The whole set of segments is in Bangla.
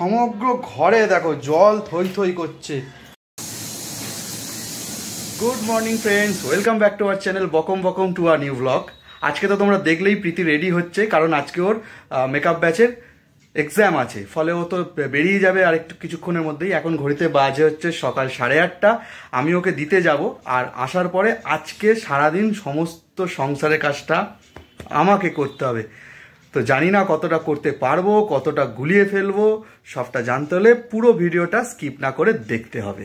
সমগ্র ঘরে দেখো জল থই থই করছে। Good morning friends, welcome back to our channel বকম বকম টু আওয়ার নিউ ব্লগ। আজকে তো তোমরা দেখলেই প্রীতি রেডি হচ্ছে, কারণ আজকে ওর মেকআপ ব্যাচের এক্সাম আছে, ফলে ও তো বেরিয়ে যাবে আর একটু কিছুক্ষণের মধ্যেই। এখন ঘড়িতে বাজে হচ্ছে সকাল 8:30। আমি ওকে দিতে যাব, আর আসার পরে আজকে সারাদিন সমস্ত সংসারের কাজটা আমাকে করতে হবে। তো জানি না কতটা করতে পারবো, কতটা গুলিয়ে ফেলবো, সবটা জানতে হলে পুরো ভিডিওটা স্কিপ না করে দেখতে হবে।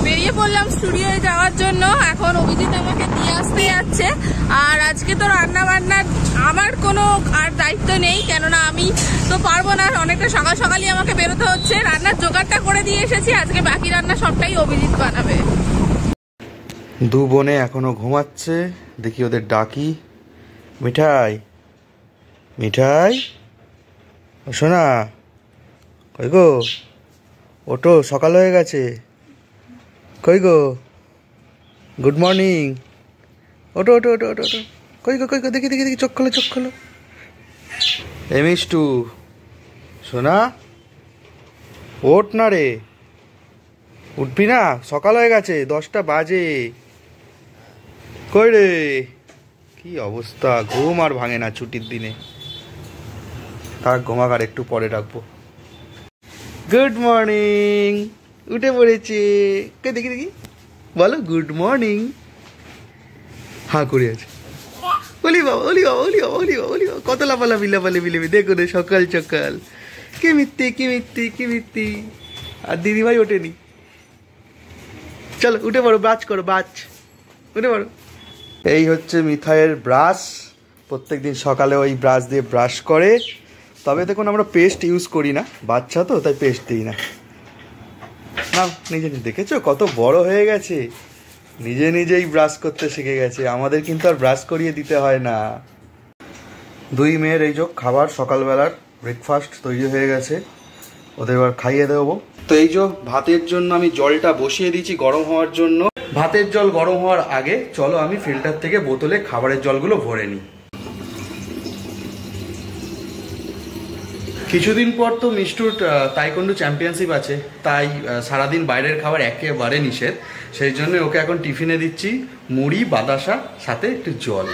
বেরিয়ে পড়লাম স্টুডিওয়ে যাওয়ার জন্য। এখন অভিজিৎ আমাকে দিয়ে আসতে যাচ্ছে। আর আজকে তো রান্না বান্নার আমার কোনো আর দায়িত্ব নেই, কেননা আমি তো পারবো না, অনেকটা সকাল সকালই আমাকে বেরোতে হচ্ছে। রান্নার জোগাড়টা করে দিয়ে এসেছি, আজকে বাকি রান্না সবটাই অভিজিৎ বানাবে। দু বোনে এখনো ঘুমাচ্ছে, দেখি ওদের ডাকি। মিঠাই, মিঠাই শোনা, কই গো, ওটো, সকাল হয়ে গেছে। কই গো, গুড মর্নিং, ওটো ওটো ওটো ওটো ওটো, কই গো কই গো, দেখি দেখি দেখি, চোখ খোলো চোখ খোলো। মিষ্টু শোনা, ওঠ না রে, উঠবি না? সকাল হয়ে গেছে, 10টা বাজে। কই রে, কি অবস্থা, ঘুম আর ভাঙে না ছুটির দিনে। থাক ঘুমাক, আর একটু পরে ডাকবো। গুড মর্নিং, উঠে পড়েছে। কে দেখি দেখি, বলো গুড মর্নিং। হ্যাঁ করে আছে। বলি বাবা, বলি বাবা, বলি বাবা, বলি বাবা, বলি বাবা, কত লাফালাফি লাফালাফি লেবি, দেখো রে সকাল সকাল। কি মিথ্যি কি মিথ্যি কি মিথ্যি। আর দিদিভাই ওঠেনি। চলো উঠে পড়ো, ব্রাশ করো, ব্রাশ, উঠে পড়ো। এই হচ্ছে মিঠাইয়ের ব্রাশ। প্রত্যেকদিন সকালে ওই ব্রাশ দিয়ে ব্রাশ করে। তবে দেখুন আমরা পেস্ট ইউজ করি না, বাচ্চা তো, তাই পেস্ট দিই না। না নিজে নিজে দেখেছো কত বড় হয়ে গেছে, নিজে নিজেই ব্রাশ করতে শিখে গেছে। আমাদের কিন্তু আর ব্রাশ করিয়ে দিতে হয় না। দুই মেয়ের এই যে খাবার, সকালবেলার ব্রেকফাস্ট তৈরি হয়ে গেছে, ওদের এবার খাইয়ে দেবো। তো এই যে ভাতের জন্য আমি জলটা বসিয়ে দিয়েছি গরম হওয়ার জন্য। ভাতের জল গরম হওয়ার আগে চলো আমি ফিল্টার থেকে বোতলে খাবারের জলগুলো ভরে নিই। কিছুদিন পর তো মিষ্টুর তাইকোন্ডো চ্যাম্পিয়নশিপ আছে, তাই সারাদিন বাইরের খাবার একেবারে নিষেধ। সেই জন্য ওকে এখন টিফিনে দিচ্ছি মুড়ি বাতাসা, সাথে একটু জল।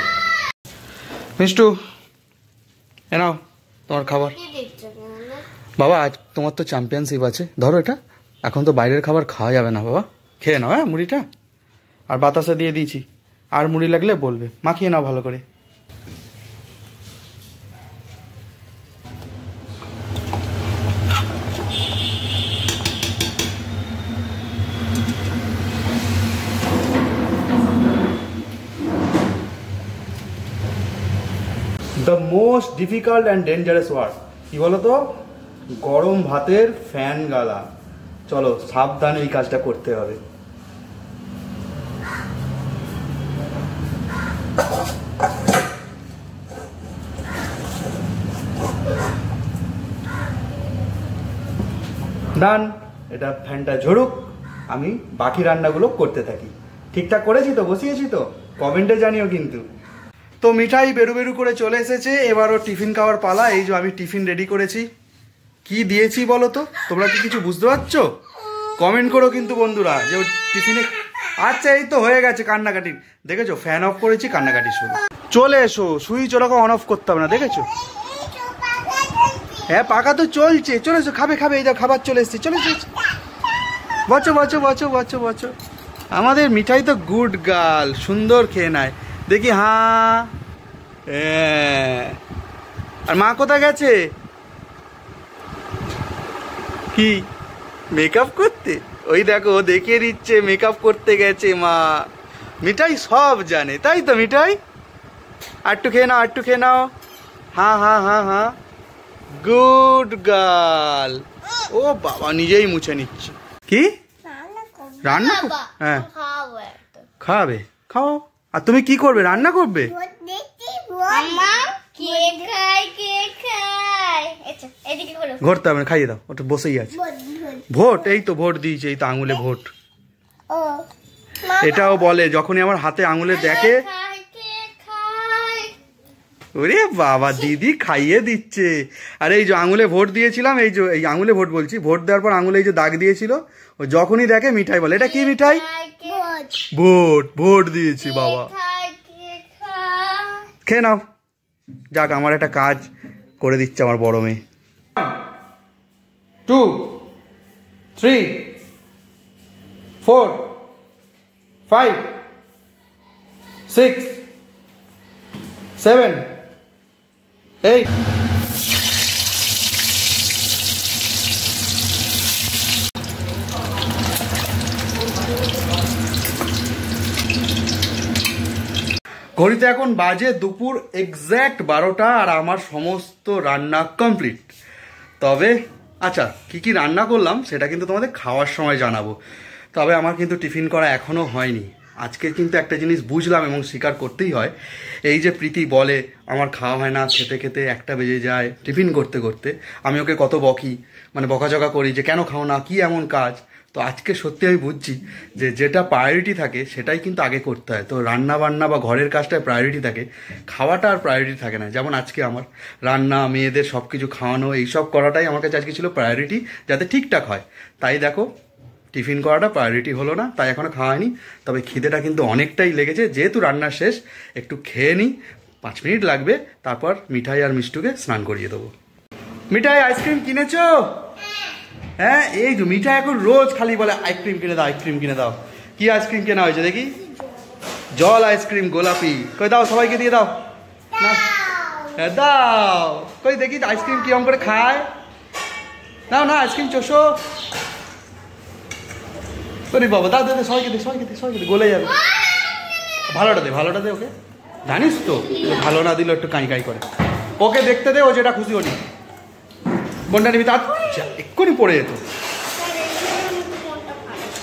মিষ্টু এ নাও তোমার খাবার। বাবা আজ তোমার তো চ্যাম্পিয়নশিপ আছে, ধরো এটা। এখন তো বাইরের খাবার খাওয়া যাবে না বাবা, খেয়ে নাও। হ্যাঁ মুড়িটা আর বাতাসা দিয়ে দিয়েছি, আর মুড়ি লাগলে বলবে, মাখিয়ে নাও ভালো করে। The most difficult and dangerous word কি বলো তো? গরম ভাতের ফ্যান গালা। চলো সাবধানে এই কাজটা করতে হবে। ডান, এটা ফ্যানটা ঝরুক, আমি বাকি রান্নাগুলো করতে থাকি। ঠিকঠাক করেছি তো, বসিয়েছি তো? কমেন্টে জানিও কিন্তু। তো মিঠাই বেরু বেরু করে চলে এসেছে, এবারও টিফিন খাওয়ার পালা। এই যে আমি টিফিন রেডি করেছি। কি দিয়েছি বলো তো? তোমরা কি কিছু বুঝতে পারছো? কমেন্ট করো কিন্তু বন্ধুরা, যে টিফিনে। আচ্ছা এই তো হয়ে গেছে কান্নাকাটি, দেখেছো? ফ্যান অফ করেছি, কান্নাকাটি শুরু। চলে এসো, সুইচ ওরকম অন অফ করতে হবে না, দেখেছো? হ্যাঁ পাকা তো চলছে, চলে এসো, খাবে খাবে, এই যা খাবার চলে এসছে, চলে এসেছে। বচো বচো বচো বচো বচো। আমাদের মিঠাই তো গুড গার্ল, সুন্দর খেয়ে নেয়। দেখি হ্যাঁ। আর মা কোথায় গেছে? কি মেকআপ করতে? ওই দেখো দেখিয়ে দিচ্ছে, মেকআপ করতে গেছে মা। মিঠাই সব জানে, তাই তো মিঠাই? আরটু খেয়ে নাও, আরটু খেয়ে নাও। হ্যাঁ হ্যাঁ হ্যাঁ হ্যাঁ, গুড গার্ল। ও বাবা নিজেই মুছে নিচ্ছে। কি রান্না? হ্যাঁ খাবে, খাও। আর তুমি কি করবে? রান্না করবে? ঘুরতে হবে না, খাইয়ে দাও, ওটা বসেই আছে। ভোট, এই তো ভোট দিয়েছে, এই তো আঙুলে ভোট। এটাও বলে, যখনই আমার হাতে আঙুলে দেখে ওরে বাবা, দিদি খাইয়ে দিচ্ছে। আর এই যে আঙুলে ভোট দিয়েছিলাম, এই যে এই আঙুলে ভোট বলছি, ভোট দেওয়ার পর আঙুলে এই যে দাগ দিয়েছিল, ও যখনই দেখে মিঠাই বলে। এটা কি মিঠাই? ভোট। ভোট দিয়েছি বাবা, খেয়ে নাও। যাক, আমার একটা কাজ করে দিচ্ছে আমার বড় মেয়ে। 2 3 4 5 6 7 8। ঘড়িতে এখন বাজে দুপুর এক্স্যাক্ট 12টা, আর আমার সমস্ত রান্না কমপ্লিট। তবে আচ্ছা, কি কি রান্না করলাম সেটা কিন্তু তোমাদের খাওয়ার সময় জানাবো। তবে আমার কিন্তু টিফিন করা এখনও হয়নি। আজকে কিন্তু একটা জিনিস বুঝলাম এবং স্বীকার করতেই হয়, এই যে প্রীতি বলে আমার খাওয়া হয় না, খেতে খেতে 1টা বেজে যায় টিফিন করতে করতে, আমি ওকে কত বকি, মানে বকাঝকা করি যে কেন খাও না, কি এমন কাজ। তো আজকে সত্যি আমি বুঝছি যে যেটা প্রায়োরিটি থাকে সেটাই কিন্তু আগে করতে হয়। তো রান্না বান্না বা ঘরের কাজটায় প্রায়োরিটি থাকে, খাওয়াটা আর প্রায়োরিটি থাকে না। যেমন আজকে আমার রান্না, মেয়েদের সব কিছু খাওয়ানো, এইসব করাটাই আমার কাছে আজকে ছিল প্রায়োরিটি, যাতে ঠিকঠাক হয়। তাই দেখো, টিফিন করাটা প্রায়োরিটি হলো না, তাই এখনও খাওয়া হয়নি। তবে খিদেটা কিন্তু অনেকটাই লেগেছে, যেহেতু রান্না শেষ, একটু খেয়ে নিই। 5 মিনিট লাগবে, তারপর মিঠাই আর মিষ্টুকে স্নান করিয়ে দেবো। মিঠাই, আইসক্রিম কিনেছো? হ্যাঁ, এই তো মিঠাই এখন রোজ খালি বলে আইসক্রিম কিনে দাও, আইসক্রিম কিনে দাও। কি আইসক্রিম কেনা হয়েছে দেখি? জল আইসক্রিম, গোলাপি। কই দাও, সবাইকে দিয়ে দাও না। হ্যাঁ দাও, কই দেখি আইসক্রিম কিরম করে খায়। নাও না, আইসক্রিম চোষো। ওরে বাবা, দাও দে, সবাইকে দে, সবাইকে দে, সবাইকে দে, গলে যাবে। ভালোটা দে, ভালোটা দে ওকে। জানিস তো ভালো না দিলে একটু কাঁই কাঁই করে। ওকে দেখতে দে, ও যেটা খুশি হলি। কোনটা নিবি? তার এক্ষুনি পড়ে যেত।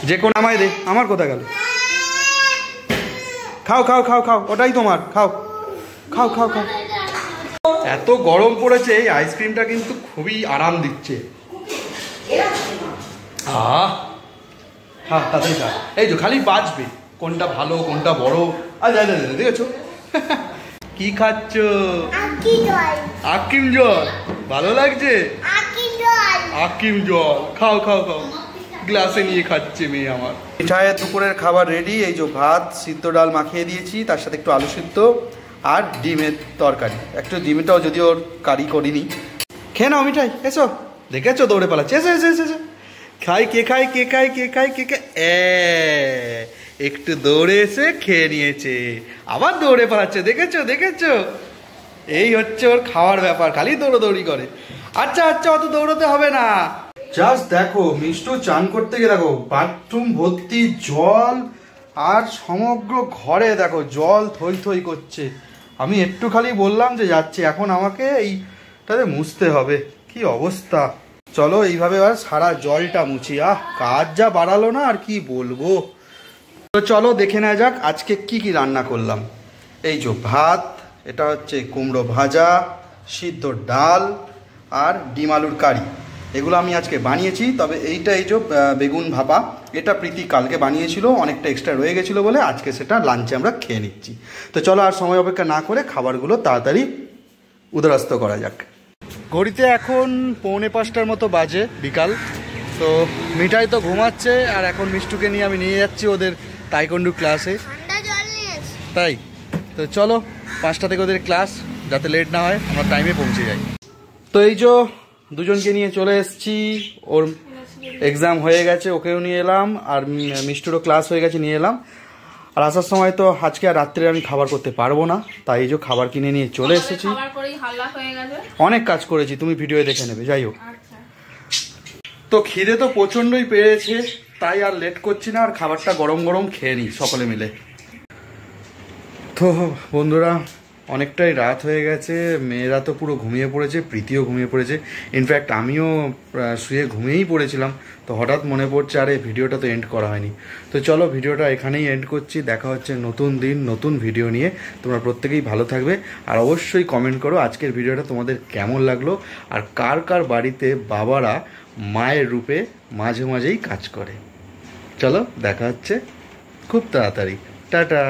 যে কোন আমায় দে, আমার কোথা গেল? খাও খাও খাও খাও, ওটাই তোমার, খাও খাও খাও খাও। এত গরম পড়েছে, এই আইসক্রিমটা কিন্তু খুবই আরাম দিচ্ছে। হ্যাঁ, তাতেই খা। এই তো খালি বাজবে কোনটা ভালো কোনটা বড়। আচ্ছা দেখেছো কি খাচ্ছ? আকিম জল। ভালো লাগছে? আকিম জল খাও খাও খাও। গ্লাসে নিয়ে খাচ্ছে মেয়ে আমার। মিঠাইয়ের দুপুরের খাবার রেডি। এই যে ভাত, সিদ্ধ ডাল মাখিয়ে দিয়েছি, তার সাথে একটু আলু সিদ্ধ আর ডিমের তরকারি। একটু ডিমটাও যদি ওর কারি করিনি। খেয়ে নাও মিঠাই, এসো। দেখেছো দৌড়ে পালাচ্ছে, এসো এসো এসো। খাই, কে খাই, কে খাই, কে খাই, কে খাই। একটু দৌড়ে এসে খেয়ে নিয়েছে, আবার দৌড়ে পালাচ্ছে। দেখেছো দেখেছো, এই হচ্ছে ওর খাওয়ার ব্যাপার, খালি দৌড়োদৌড়ি করে। আচ্ছা আচ্ছা, অত দৌড়তে হবে না। জাস্ট দেখো, মিষ্টু চান করতে গিয়ে দেখো বাথরুম ভর্তি জল, আর সমগ্র ঘরে দেখো জল থই থই করছে। আমি একটু খালি বললাম যে যাচ্ছি, এখন আমাকে এইটাতে মুছতে হবে। কি অবস্থা। চলো এইভাবে আর সারা জলটা মুছি। কাজ যা বাড়ালো না, আর কি বলবো। তো চলো দেখে নেওয়া যাক আজকে কি কি রান্না করলাম। এই যে ভাত, এটা হচ্ছে কুমড়ো ভাজা, সিদ্ধ ডাল আর ডিম আলুর কারি। এগুলো আমি আজকে বানিয়েছি। তবে এইটা এই যে বেগুন ভাপা, এটা প্রীতি কালকে বানিয়েছিল, অনেকটা এক্সট্রা রয়ে গেছিলো বলে আজকে সেটা লাঞ্চে আমরা খেয়ে নিচ্ছি। তো চলো আর সময় অপেক্ষা না করে খাবারগুলো তাড়াতাড়ি উদরস্থ করা যাক। ঘড়িতে এখন 4:45 মতো বাজে, বিকাল। তো মিঠাই তো ঘুমাচ্ছে, আর এখন মিষ্টুকে নিয়ে আমি নিয়ে যাচ্ছি ওদের তাইকোন্ডু ক্লাসে। তাই তো চলো, 5টা থেকে ওদের ক্লাস, যাতে লেট না হয়, আমরা টাইমে পৌঁছে যাই। তো এই যে দুজনকে নিয়ে চলে এসেছি। ওর এক্সাম হয়ে গেছে, ওকেও নিয়ে এলাম, আর মিষ্টুরও ক্লাস হয়ে গেছে, নিয়ে এলাম। আর আসার সময় তো আজকে আর রাত্রে আমি খাবার করতে পারবো না, তাই এই যে খাবার কিনে নিয়ে চলে এসেছি। অনেক কাজ করেছি, তুমি ভিডিও দেখে নেবে। যাই হোক, তো খিদে তো প্রচণ্ডই পেয়েছে, তাই আর লেট করছি না, আর খাবারটা গরম গরম খেয়ে নিই সকলে মিলে। তো বন্ধুরা, অনেকটাই রাত হয়ে গেছে, মেয়েরা তো পুরো ঘুমিয়ে পড়েছে, প্রীতিও ঘুমিয়ে পড়েছে। ইনফ্যাক্ট আমিও শুয়ে ঘুমিয়েই পড়েছিলাম। তো হঠাৎ মনে পড়ছে, আরে ভিডিওটা তো এন্ড করা হয়নি। তো চলো ভিডিওটা এখানেই এন্ড করছি। দেখা হচ্ছে নতুন দিন নতুন ভিডিও নিয়ে। তোমরা প্রত্যেকেই ভালো থাকবে, আর অবশ্যই কমেন্ট করো আজকের ভিডিওটা তোমাদের কেমন লাগলো, আর কার কার বাড়িতে বাবারা মায়ের রূপে মাঝে মাঝেই কাজ করে। চলো দেখা হচ্ছে খুব তাড়াতাড়ি। টাটা।